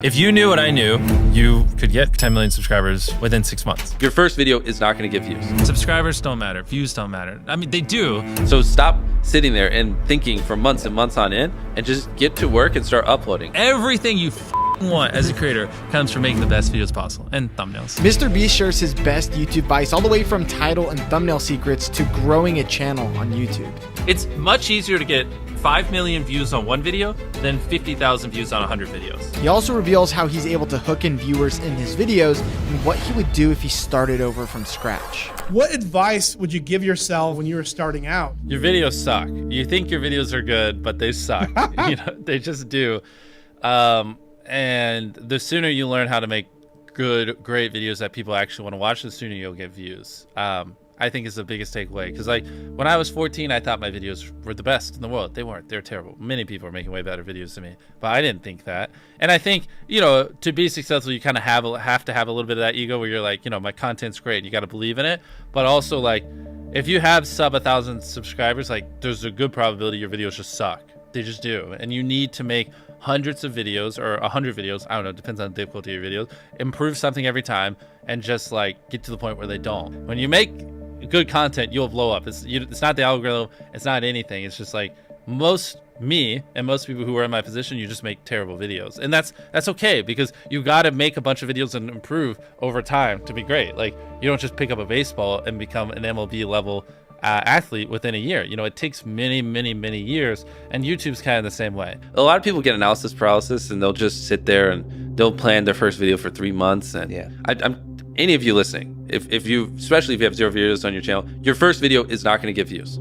If you knew what I knew, you could get 10 million subscribers within 6 months. Your first video is not going to get views. Subscribers don't matter. Views don't matter. I mean, they do. So stop sitting there and thinking for months and months on end and just get to work and start uploading. Everything you want as a creator comes from making the best videos possible and thumbnails. MrBeast shares his best YouTube advice all the way from title and thumbnail secrets to growing a channel on YouTube. It's much easier to get 5 million views on one video than 50,000 views on 100 videos. He also reveals how he's able to hook in viewers in his videos and what he would do if he started over from scratch. What advice would you give yourself when you were starting out? Your videos suck. You think your videos are good, but they suck. You know, they just do. And the sooner you learn how to make good, great videos that people actually want to watch, the sooner you'll get views. I think is the biggest takeaway. Because like when I was 14, I thought my videos were the best in the world. They weren't. They're terrible. Many people are making way better videos than me, but I didn't think that. And I think, you know, to be successful, you kind of have to have a little bit of that ego where you're like, you know, my content's great. You got to believe in it. But also like, if you have sub 1,000 subscribers, like there's a good probability your videos just suck. They just do. And you need to make hundreds of videos or 100 videos. I don't know. It depends on the difficulty of your videos. Improve something every time and just like get to the point where they don't. When you make good content, you'll blow up. It's not the algorithm. It's not anything. It's just like me and most people who are in my position, you just make terrible videos. And that's okay, because you got to make a bunch of videos and improve over time to be great. Like you don't just pick up a baseball and become an MLB level athlete within a year. You know, it takes many years, and YouTube's kind of the same way. A lot of people get analysis paralysis and they'll just sit there and they'll plan their first video for 3 months. And yeah, any of you listening, especially if you have 0 videos on your channel, your first video is not going to get views,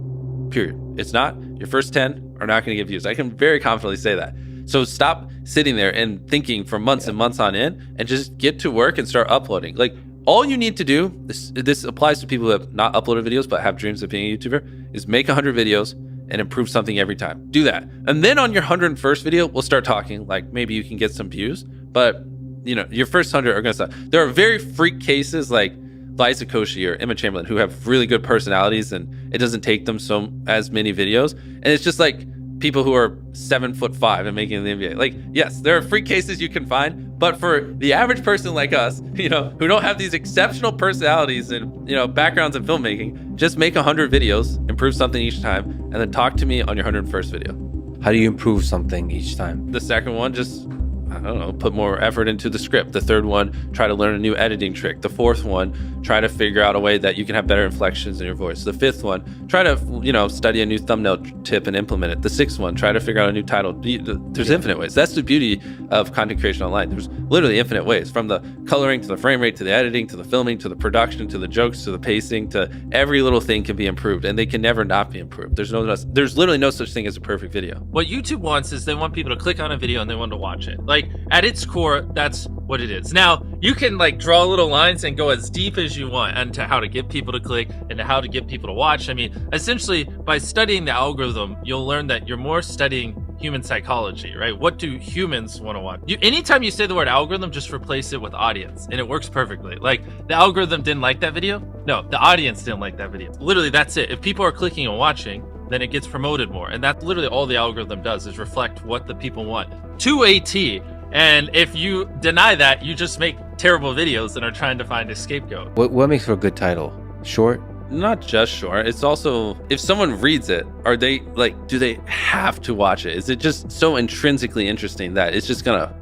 period. It's not. Your first 10 are not going to get views. I can very confidently say that. So stop sitting there and thinking for months and months on end and just get to work and start uploading. Like all you need to do, this applies to people who have not uploaded videos but have dreams of being a YouTuber, is make 100 videos and improve something every time. Do that. And then on your 101st video, we'll start talking like maybe you can get some views, but you know, your first 100 are gonna suck. There are very freak cases like Liza Koshy or Emma Chamberlain who have really good personalities and it doesn't take them as many videos. And it's just like people who are 7'5" and making the NBA. Like, yes, there are freak cases you can find, but for the average person like us, you know, who don't have these exceptional personalities and, you know, backgrounds in filmmaking, just make 100 videos, improve something each time, and then talk to me on your 101st video. How do you improve something each time? The second one, just, I don't know, put more effort into the script. The third one, try to learn a new editing trick. The fourth one, try to figure out a way that you can have better inflections in your voice. The fifth one, try to, you know, study a new thumbnail tip and implement it. The sixth one, try to figure out a new title. There's infinite ways. That's the beauty of content creation online. There's literally infinite ways, from the coloring to the frame rate to the editing to the filming to the production to the jokes to the pacing to every little thing can be improved, and they can never not be improved. There's literally no such thing as a perfect video. What YouTube wants is they want people to click on a video and they want to watch it. Like at its core, that's what it is. Now you can like draw little lines and go as deep as you want into how to get people to click and how to get people to watch. I mean, essentially by studying the algorithm, you'll learn that you're more studying human psychology, right? What do humans want to watch? Anytime you say the word algorithm, just replace it with audience and it works perfectly. Like the algorithm didn't like that video. No, the audience didn't like that video. Literally, that's it. If people are clicking and watching, then it gets promoted more. And that's literally all the algorithm does, is reflect what the people want to a T. And if you deny that, you just make terrible videos and are trying to find a scapegoat. What makes for a good title? Short? Not just short. It's also, if someone reads it, are they like, do they have to watch it? Is it just so intrinsically interesting that it's just gonna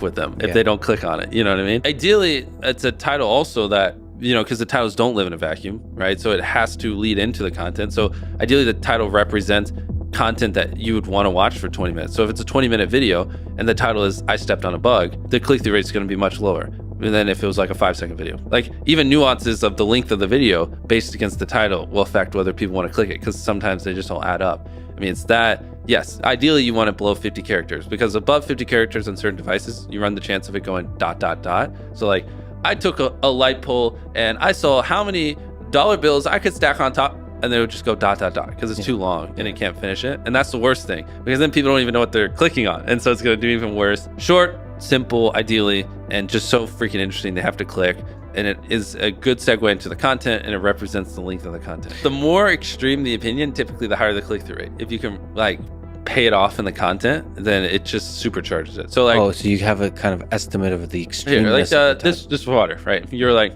with them if they don't click on it? You know what I mean? Ideally, it's a title also that, you know, because the titles don't live in a vacuum, right? So it has to lead into the content. So ideally the title represents content that you would want to watch for 20 minutes. So if it's a 20-minute video and the title is I stepped on a bug, the click-through rate is going to be much lower than if it was like a 5-second video. Like even nuances of the length of the video based against the title will affect whether people want to click it, because sometimes they just don't add up. I mean, it's that, yes, ideally you want it below 50 characters, because above 50 characters on certain devices, you run the chance of it going ... So like I took a light pole and I saw how many dollar bills I could stack on top, and they would just go ... because it's too long and it can't finish it. And that's the worst thing, because then people don't even know what they're clicking on. And so it's going to do even worse. Short, simple, ideally, and just so freaking interesting they have to click. And it is a good segue into the content, and it represents the length of the content. The more extreme the opinion, typically the higher the click-through rate. If you can like pay it off in the content, then it just supercharges it. So like, Oh, so you have a kind of estimate of the extreme. like this water, right? You're like,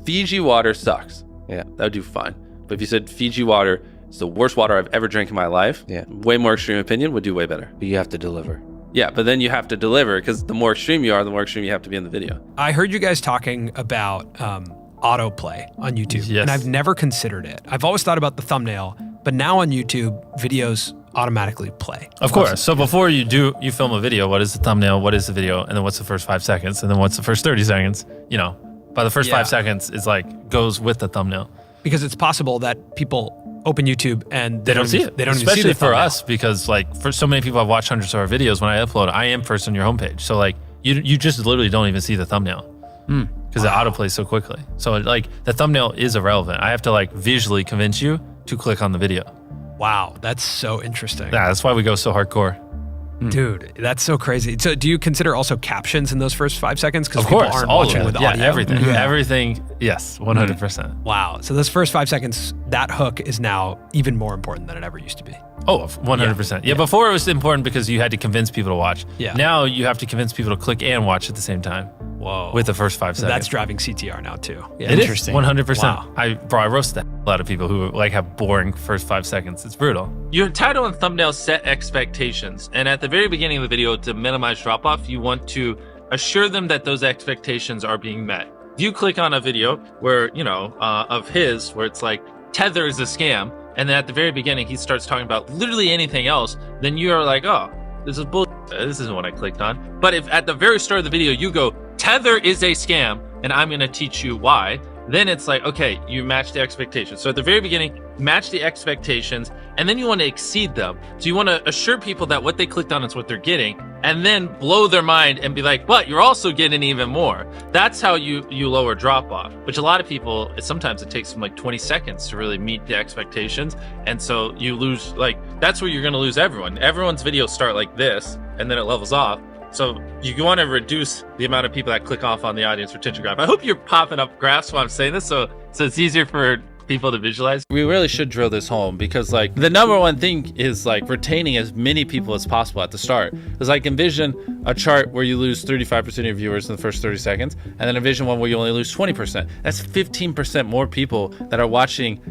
Fiji water sucks. Yeah. That would do fine. But if you said Fiji water is the worst water I've ever drank in my life, Yeah. way more extreme opinion would do way better. But you have to deliver. Yeah, but then you have to deliver, because the more extreme you are, the more extreme you have to be in the video. I heard you guys talking about autoplay on YouTube, Yes. and I've never considered it. I've always thought about the thumbnail, but now on YouTube, videos automatically play. Of course. So before you film a video, what is the thumbnail? What is the video? And then what's the first 5 seconds? And then what's the first 30 seconds? You know, by the first 5 seconds is like goes with the thumbnail. Because it's possible that people open YouTube and They don't see even- it. They don't Especially even see the for thumbnail. us, because like for so many people I've watched hundreds of our videos, when I upload, I am first on your homepage. So like you just literally don't even see the thumbnail because it autoplays so quickly. So like the thumbnail is irrelevant. I have to like visually convince you to click on the video. Wow, that's so interesting. Yeah, that's why we go so hardcore. Dude, that's so crazy. So do you consider also captions in those first 5 seconds? Because Of people course, aren't all watching of it. with Yeah, audio. everything. Everything. Yes, 100%. Wow. So those first 5 seconds, that hook is now even more important than it ever used to be. Oh, 100%. Yeah, before it was important because you had to convince people to watch. Yeah. Now you have to convince people to click and watch at the same time Whoa. with the first 5 So seconds. that's driving CTR now too. Yeah. It is, Interesting. 100%. Wow. I roast a lot of people who like have boring first 5 seconds. It's brutal. Your title and thumbnail set expectations, and at the very beginning of the video, to minimize drop-off, you want to assure them that those expectations are being met. If you click on a video where, of his, where it's like, Tether is a scam, and then at the very beginning, he starts talking about literally anything else, then you are like, oh, this is bull. This isn't what I clicked on. But if at the very start of the video, you go, Tether is a scam, and I'm going to teach you why, then it's like, okay, you match the expectations. So at the very beginning, match the expectations, and then you want to exceed them. So you want to assure people that what they clicked on is what they're getting, and then blow their mind and be like, but you're also getting even more. That's how you lower drop off, which a lot of people, sometimes it takes them like 20 seconds to really meet the expectations. And so you lose, like, that's where you're going to lose everyone. Everyone's videos start like this, and then it levels off. So you want to reduce the amount of people that click off on the audience retention graph. I hope you're popping up graphs while I'm saying this, so it's easier for people to visualize. We really should drill this home because like the number one thing is like retaining as many people as possible at the start. Because like envision a chart where you lose 35% of your viewers in the first 30 seconds, and then envision one where you only lose 20%. That's 15% more people that are watching,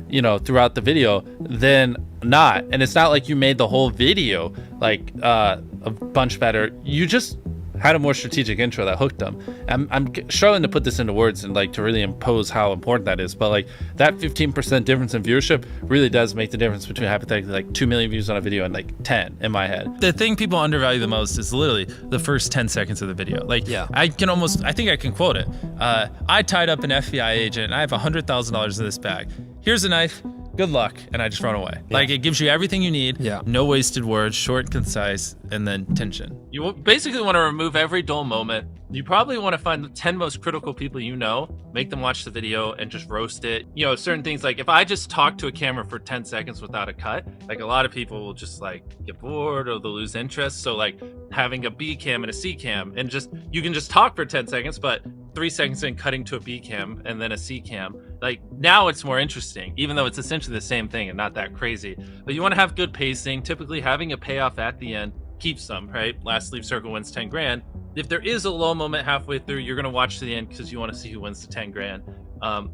throughout the video than not. And it's not like you made the whole video like a bunch better. You just had a more strategic intro that hooked them. I'm struggling to put this into words and like to really impose how important that is, but like that 15% difference in viewership really does make the difference between hypothetically like 2 million views on a video and like 10 in my head. The thing people undervalue the most is literally the first 10 seconds of the video. Like, Yeah. I think I can quote it. I tied up an FBI agent and I have $100,000 in this bag. Here's a knife. Good luck, and I just run away. Like, it gives you everything you need. Yeah. No wasted words, short and concise, and then tension. You basically want to remove every dull moment. You probably want to find the 10 most critical people you know, make them watch the video and just roast it. Certain things like if I just talk to a camera for 10 seconds without a cut, like a lot of people will just like get bored or they'll lose interest. So like having a B cam and a C cam and you can just talk for 10 seconds, but 3 seconds in cutting to a B cam and then a C cam. Like now it's more interesting, even though it's essentially the same thing and not that crazy. But you want to have good pacing. Typically having a payoff at the end keeps them, right? Last sleeve circle wins 10 grand. If there is a low moment halfway through, you're going to watch to the end because you want to see who wins the 10 grand.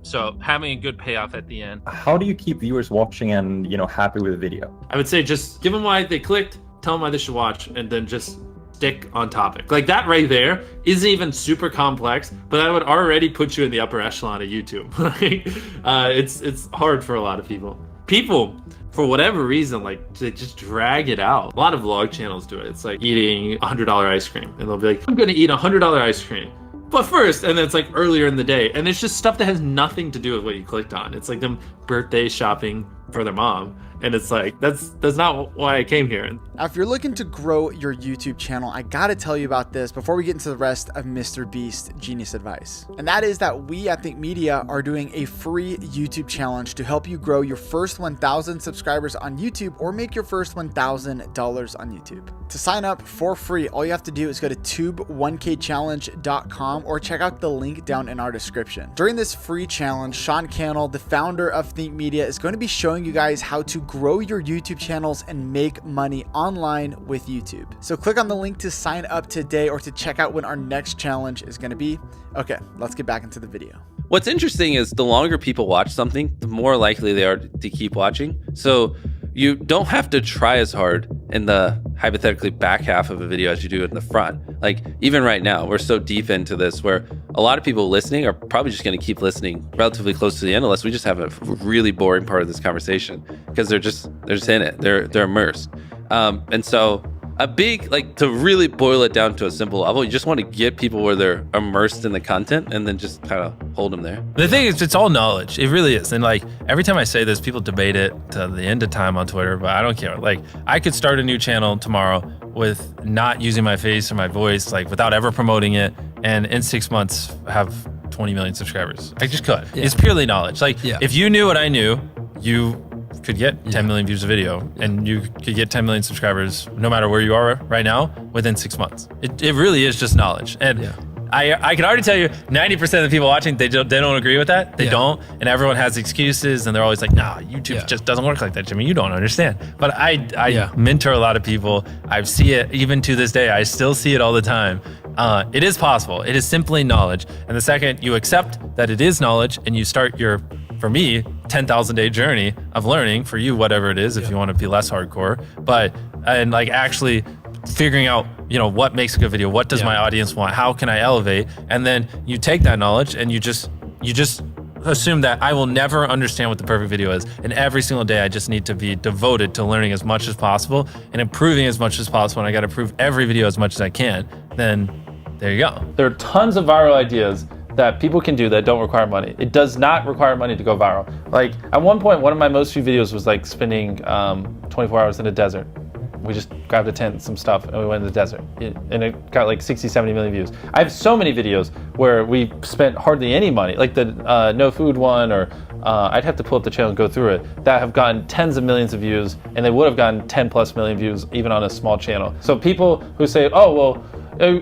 So having a good payoff at the end. How do you keep viewers watching and, happy with the video? I would say just give them why they clicked, tell them why they should watch, and then just stick on topic. Like that right there isn't even super complex, but that would already put you in the upper echelon of YouTube. It's hard for a lot of people. People, for whatever reason, like they just drag it out. A lot of vlog channels do it. It's like eating $100 ice cream, and they'll be like, I'm gonna eat $100 ice cream. But first, and then it's like earlier in the day, and it's just stuff that has nothing to do with what you clicked on. It's like them birthday shopping for their mom. And it's like, that's not why I came here. Now, if you're looking to grow your YouTube channel, I gotta tell you about this before we get into the rest of MrBeast Genius Advice. And that is that we at Think Media are doing a free YouTube challenge to help you grow your first 1,000 subscribers on YouTube or make your first $1,000 on YouTube. To sign up for free, all you have to do is go to tube1kchallenge.com or check out the link down in our description. During this free challenge, Sean Cannell, the founder of Think Media, is going to be showing you guys how to grow your YouTube channels and make money online with YouTube. So click on the link to sign up today or to check out when our next challenge is going to be. Okay, let's get back into the video. What's interesting is the longer people watch something, the more likely they are to keep watching. So you don't have to try as hard in the hypothetically back half of a video as you do in the front. Like even right now, we're so deep into this where a lot of people listening are probably just going to keep listening relatively close to the end unless we just have a really boring part of this conversation because they're just in it. They're immersed. And so a big, like, to really boil it down to a simple level, you just want to get people where they're immersed in the content and then just kind of hold them there. The thing is, it's all knowledge. It really is. And like every time I say this, people debate it to the end of time on Twitter, but I don't care. Like I could start a new channel tomorrow with not using my face or my voice, like without ever promoting it. And in 6 months have 20 million subscribers. I just could. Yeah. It's purely knowledge. Like if you knew what I knew, you could get 10 million views a video and you could get 10 million subscribers no matter where you are right now within 6 months. It really is just knowledge. And I can already tell you 90% of the people watching, they don't agree with that. They don't. And everyone has excuses and they're always like, nah, YouTube just doesn't work like that, Jimmy. You don't understand. But I mentor a lot of people. I see it even to this day. I still see it all the time. It is possible. It is simply knowledge. And the second you accept that it is knowledge and you start your, for me, 10,000 day journey of learning, for you, whatever it is, if you want to be less hardcore, and like actually figuring out, you know, what makes a good video, what does my audience want, how can I elevate, and then you take that knowledge and you just assume that I will never understand what the perfect video is, and every single day I just need to be devoted to learning as much as possible and improving as much as possible, and I got to improve every video as much as I can. Then there you go. There are tons of viral ideas that people can do that don't require money. It does not require money to go viral. Like at one point, one of my most viewed videos was like spending 24 hours in a desert. We just grabbed a tent, some stuff, and we went in the desert. And it got like 60, 70 million views. I have so many videos where we spent hardly any money, like the no food one, or I'd have to pull up the channel and go through it, that have gotten tens of millions of views, and they would have gotten 10 plus million views even on a small channel. So people who say, oh, well,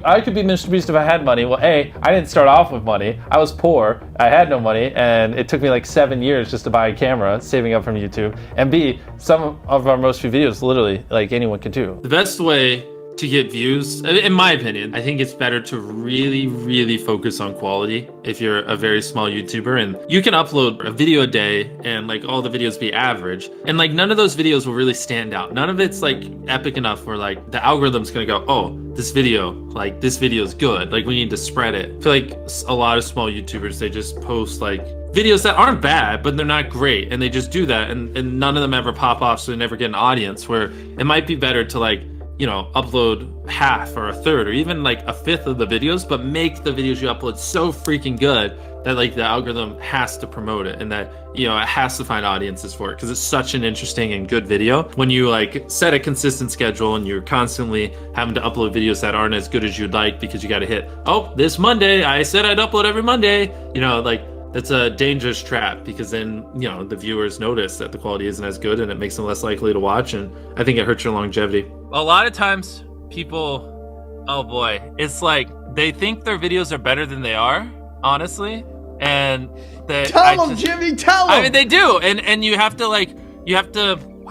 I could be MrBeast if I had money. Well, A, I didn't start off with money. I was poor. I had no money, and it took me like 7 years just to buy a camera, saving up from YouTube. And B, some of our most viewed videos, literally, like anyone can do. The best way to get views, in my opinion, I think it's better to really focus on quality if you're a very small YouTuber, and you can upload a video a day and like all the videos be average, and like none of those videos will really stand out. None of it's like epic enough where like the algorithm's gonna go, oh, this video is good, like we need to spread it. I feel like a lot of small YouTubers, they just post like videos that aren't bad, but they're not great, and they just do that, and none of them ever pop off, so they never get an audience. Where it might be better to like, you know, upload half or a third or even like a fifth of the videos, but make the videos you upload so freaking good that like the algorithm has to promote it, and that, you know, it has to find audiences for it because it's such an interesting and good video. When you like set a consistent schedule and you're constantly having to upload videos that aren't as good as you'd like because you got to hit, oh, this Monday, I said I'd upload every Monday, you know, like that's a dangerous trap, because then, you know, the viewers notice that the quality isn't as good and it makes them less likely to watch, and I think it hurts your longevity. A lot of times people, oh boy, it's like they think their videos are better than they are, honestly, and tell them, Jimmy, tell them. I mean, they do, and you have to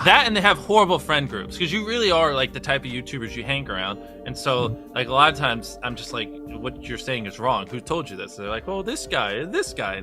that, and they have horrible friend groups, because you really are like the type of YouTubers you hang around. And so like a lot of times I'm just like, what you're saying is wrong. Who told you this? They're like, oh, this guy. And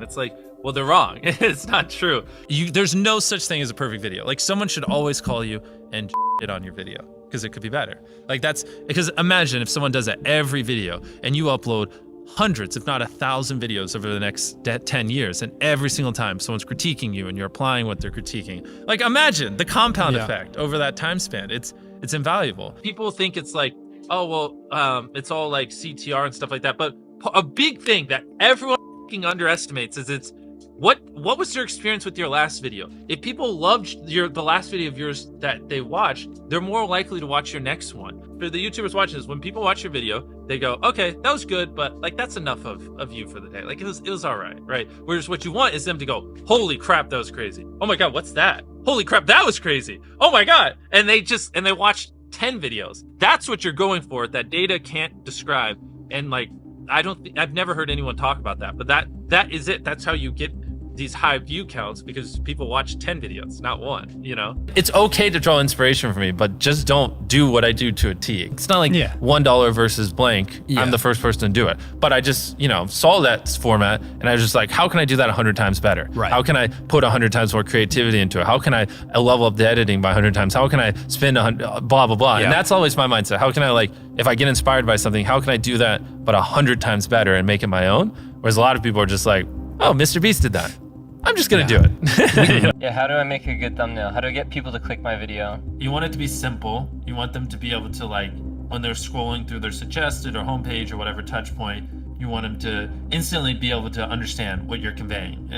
it's like, well, they're wrong. It's not true. There's no such thing as a perfect video. Like someone should always call you and it on your video, because it could be better. Like that's because imagine if someone does that every video and you upload hundreds, if not 1,000 videos over the next 10 years, and every single time someone's critiquing you and you're applying what they're critiquing. Like imagine the compound effect over that time span. It's invaluable. People think it's like, oh, well, it's all like CTR and stuff like that. But a big thing that everyone underestimates is it's what was your experience with your last video? If people loved the last video of yours that they watched, they're more likely to watch your next one. For the YouTubers watching this, when people watch your video, they go, okay, that was good, but like that's enough of you for the day. Like it was all right, right? Whereas what you want is them to go, holy crap, that was crazy. Oh my God, what's that? Holy crap, that was crazy. Oh my God. And they watch 10 videos. That's what you're going for, that data can't describe. And like, I've never heard anyone talk about that, but that is it. That's how you get these high view counts because people watch 10 videos, not one, you know? It's okay to draw inspiration from me, but just don't do what I do to a T. It's not like $1 versus blank. I'm the first person to do it. But I just, you know, saw that format and I was just like, how can I do that 100 times better? Right. How can I put 100 times more creativity into it? How can I level up the editing by 100 times? How can I spend 100, blah, blah, blah. And that's always my mindset. How can I, like, if I get inspired by something, how can I do that but 100 times better and make it my own? Whereas a lot of people are just like, oh, MrBeast did that. I'm just gonna do it. Yeah, how do I make a good thumbnail? How do I get people to click my video? You want it to be simple. You want them to be able to, like, when they're scrolling through their suggested or homepage or whatever touch point, you want them to instantly be able to understand what you're conveying.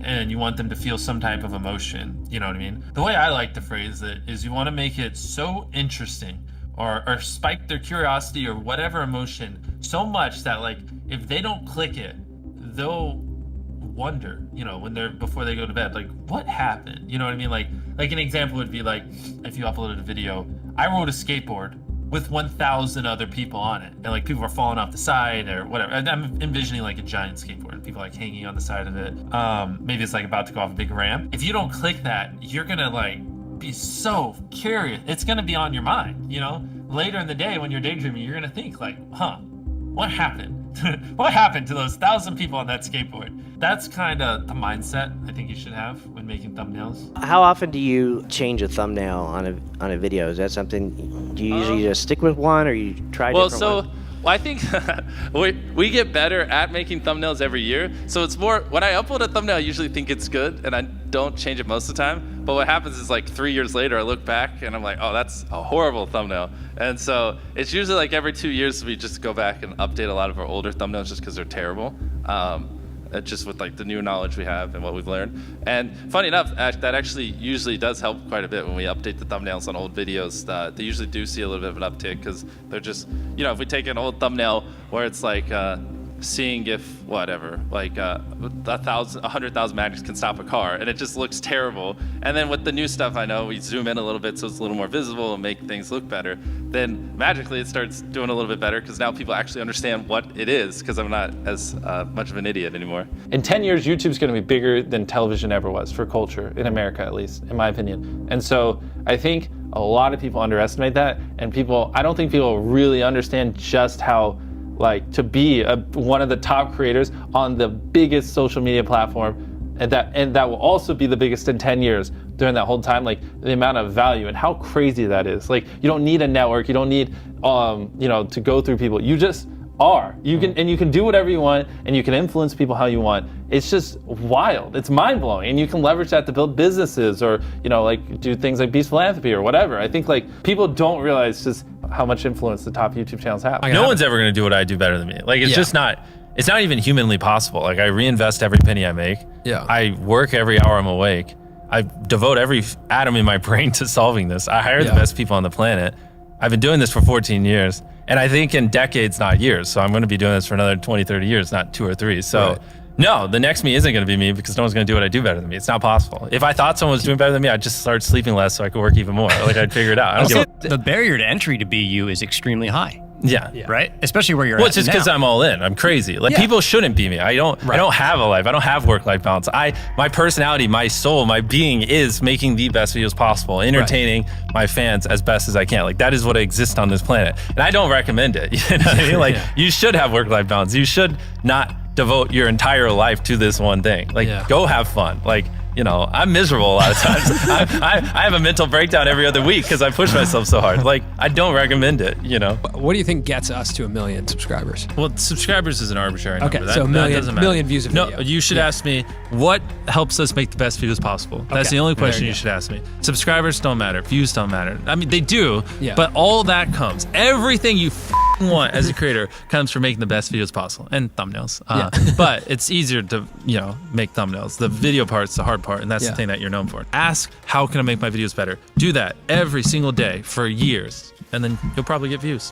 And you want them to feel some type of emotion, you know what I mean? The way I like to phrase it is you want to make it so interesting or spike their curiosity or whatever emotion so much that, like, if they don't click it, they'll wonder, you know, when they're before they go to bed, like, what happened? You know what I mean? Like an example would be like, if you uploaded a video, I rode a skateboard with 1,000 other people on it, and like people are falling off the side or whatever. And I'm envisioning like a giant skateboard, people like hanging on the side of it. Maybe it's like about to go off a big ramp. If you don't click that, you're gonna like be so curious. It's gonna be on your mind, you know? Later in the day when you're daydreaming, you're gonna think like, huh, what happened? What happened to those 1,000 people on that skateboard? That's kind of the mindset I think you should have when making thumbnails. How often do you change a thumbnail on a video? Is that something, do you usually just stick with one or you try different ones? Well, I think we get better at making thumbnails every year. So it's more, when I upload a thumbnail, I usually think it's good and I don't change it most of the time. But what happens is like 3 years later, I look back and I'm like, oh, that's a horrible thumbnail. And so it's usually like every 2 years we just go back and update a lot of our older thumbnails just because they're terrible. Just with like the new knowledge we have and what we've learned. And funny enough, that actually usually does help quite a bit when we update the thumbnails on old videos. They usually do see a little bit of an uptick because they're just, you know, if we take an old thumbnail where it's like seeing if whatever, like 100,000 magnets can stop a car, and it just looks terrible. And then with the new stuff, I know we zoom in a little bit so it's a little more visible and make things look better. Then magically it starts doing a little bit better because now people actually understand what it is because I'm not as much of an idiot anymore. In 10 years, YouTube's going to be bigger than television ever was for culture, in America at least, in my opinion. And so I think a lot of people underestimate that, and I don't think people really understand just how, like, to be one of the top creators on the biggest social media platform, and that will also be the biggest in 10 years during that whole time, like the amount of value and how crazy that is. Like, you don't need a network, you don't need you know, to go through people. You just are. You can do whatever you want, and you can influence people how you want. It's just wild. It's mind-blowing, and you can leverage that to build businesses or, you know, like do things like Beast Philanthropy or whatever. I think like people don't realize just how much influence the top YouTube channels have. No one's ever gonna do what I do better than me. Like, it's just not. It's not even humanly possible. Like, I reinvest every penny I make. Yeah. I work every hour I'm awake. I devote every atom in my brain to solving this. I hire the best people on the planet. I've been doing this for 14 years. And I think in decades, not years. So I'm going to be doing this for another 20, 30 years, not 2 or 3. So no, the next me isn't going to be me because no one's going to do what I do better than me. It's not possible. If I thought someone was doing better than me, I'd just start sleeping less so I could work even more. Like, I'd figure it out. I don't The barrier to entry to be you is extremely high. Yeah. Right? Especially where you're well, at it's just because I'm all in. I'm crazy. Like, people shouldn't be me. I don't have a life. I don't have work-life balance. My personality, my soul, my being is making the best videos possible, entertaining my fans as best as I can. Like, that is what exists on this planet. And I don't recommend it. You know what I mean? Like, you should have work-life balance. You should not devote your entire life to this one thing. Like, go have fun. Like, you know, I'm miserable a lot of times. I have a mental breakdown every other week because I push myself so hard. Like, I don't recommend it, you know. What do you think gets us to 1 million subscribers? Well, subscribers is an arbitrary number. Okay, so million views a video. No, you should ask me, what helps us make the best videos possible? That's the only question you should ask me. Subscribers don't matter. Views don't matter. I mean, they do, but all that comes. Everything you want as a creator comes from making the best videos possible and thumbnails. But it's easier to, you know, make thumbnails. The video part's the hard part, and that's the thing that you're known for. Ask, how can I make my videos better? Do that every single day for years, and then you'll probably get views.